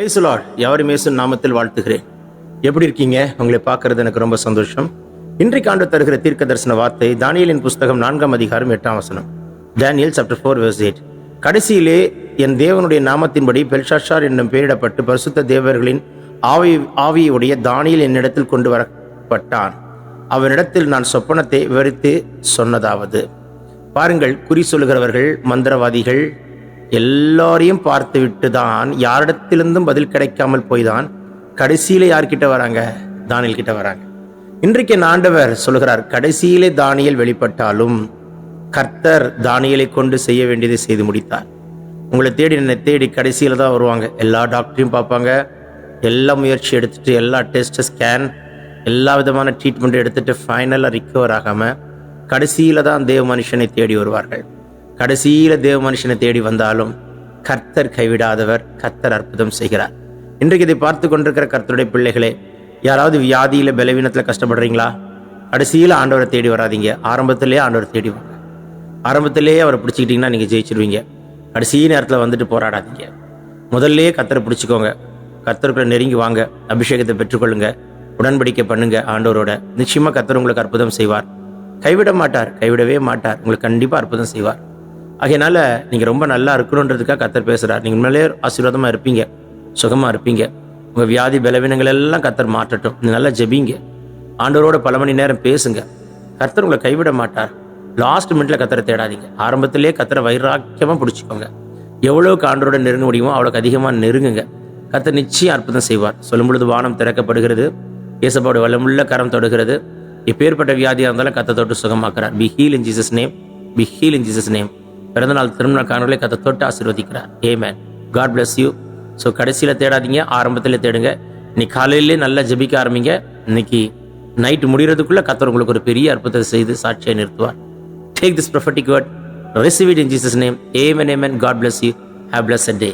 Praise the Lord. யாவரையும் இயேசு நாமத்தில் வாழ்த்துகிறேன். எப்படி இருக்கீங்க? உங்களை பார்க்கறது எனக்கு ரொம்ப சந்தோஷம். இன்றைக்கு ஆண்டவர் தருகிற தீர்க்க தரிசன வார்த்தை தானியேலின் புஸ்தகம் 4 அதிகாரம் 8 வசனம். Daniel chapter 4 verse 8. கடைசியிலே என் தேவனுடைய நாமத்தின்படி பெல்ஷாத்சார் என்னும் பெயரிடப்பட்டு பரிசுத்த தேவர்களின் ஆவியுடைய தானியேல் என்னிடத்தில் கொண்டு வரப்பட்டான். அவனிடத்தில் நான் சொப்பனத்தை விவரித்து சொன்னதாவது. பாருங்கள், குறி சொல்லுகிறவர்கள், மந்திரவாதிகள் எல்லாரையும் பார்த்து விட்டு தான் யாரிடத்திலிருந்தும் பதில் கிடைக்காமல் போய்தான் கடைசியில யார்கிட்ட வராங்க? தானியேல் கிட்ட வராங்க. இன்றைக்கு ஆண்டவர் சொல்லுகிறார், கடைசியிலே தானியேல் வெளிப்பட்டாலும் கர்த்தர் தானியேலை கொண்டு செய்ய வேண்டியதை செய்து முடித்தார். உங்களை தேடி என்னை தேடி கடைசியில தான் வருவாங்க. எல்லா டாக்டரையும் பார்ப்பாங்க, எல்லா முயற்சி எடுத்துட்டு, எல்லா டெஸ்ட் ஸ்கேன், எல்லா விதமான ட்ரீட்மெண்ட் எடுத்துட்டு ஃபைனலாக ரிக்கவர் ஆகாம கடைசியில தான் தேவ மனுஷனை தேடி வருவார்கள். கடைசியில தேவ மனுஷனை தேடி வந்தாலும் கர்த்தர் கைவிடாதவர், கர்த்தர் அற்புதம் செய்கிறார். இன்றைக்கு இதை பார்த்து கொண்டிருக்கிற கர்த்தருடைய பிள்ளைகளே, யாராவது வியாதியில பலவீனத்துல கஷ்டப்படுறீங்களா? கடைசியில ஆண்டவரை தேடி வராதீங்க, ஆரம்பத்திலேயே ஆண்டவரை தேடி வாங்க. ஆரம்பத்திலேயே அவரை பிடிச்சிக்கிட்டீங்கன்னா நீங்க ஜெயிச்சிருவீங்க. கடைசி நேரத்தில் வந்துட்டு போராடாதீங்க. முதல்லையே கர்த்தரை பிடிச்சிக்கோங்க, கர்த்தருக்குள்ள நெருங்கி வாங்க, அபிஷேகத்தை பெற்றுக்கொள்ளுங்க, உடன்படிக்கை பண்ணுங்க ஆண்டவரோட. நிச்சயமா கர்த்தர் உங்களுக்கு அற்புதம் செய்வார், கைவிட மாட்டார், கைவிடவே மாட்டார். உங்களுக்கு கண்டிப்பா அற்புதம் செய்வார். அதனால நீங்க ரொம்ப நல்லா இருக்கணுன்றதுக்காக கர்த்தர் பேசுறார். நீங்க உண்மையிலே ஆசீர்வாதமா இருப்பீங்க, சுகமா இருப்பீங்க. உங்க வியாதி பலவீனங்கள் எல்லாம் கர்த்தர் மாற்றட்டும். நீங்க நல்லா ஜெபிங்க, ஆண்டவரோட பல மணி நேரம் பேசுங்க. கர்த்தர் உங்களை கைவிட மாட்டார். லாஸ்ட் மினிட்ல கர்த்தரை தேடாதீங்க, ஆரம்பத்திலேயே கர்த்தரை வைராக்கியமா பிடிச்சிக்கோங்க. எவ்வளவுக்கு ஆண்டவரோட நெருங்க முடியுமோ அவ்வளவுக்கு அதிகமா நெருங்குங்க. கர்த்தர் நிச்சயம் அற்புதம் செய்வார். சொல்லும் பொழுது வானம் திறக்கப்படுகிறது, இயேசுவோட வல்லமுள்ள கரம் தொடுகிறது. இப்பேற்பட்ட வியாதியா இருந்தாலும் கர்த்தர் தொட்டு சுகமாக்குறார். Be heal in Jesus name, be heal in Jesus name. பிறந்தநாள் திருமண காணொலியை கர்த்தர் தொட்டு ஆசீர்வதிக்கிறார். Amen. God bless you. So கடைசியில் தேடாதீங்க, ஆரம்பத்திலே தேடுங்க. இன்னைக்கு காலையிலே நல்லா ஜெபிக்க ஆரம்பிங்க. இன்னைக்கு நைட்டு முடிகிறதுக்குள்ள கர்த்தர் உங்களுக்கு ஒரு பெரிய அற்புதத்தை செய்து சாட்சியை நிறுத்துவார். Take this prophetic word, receive it in Jesus' name. Amen, amen. God bless you. Have a blessed day.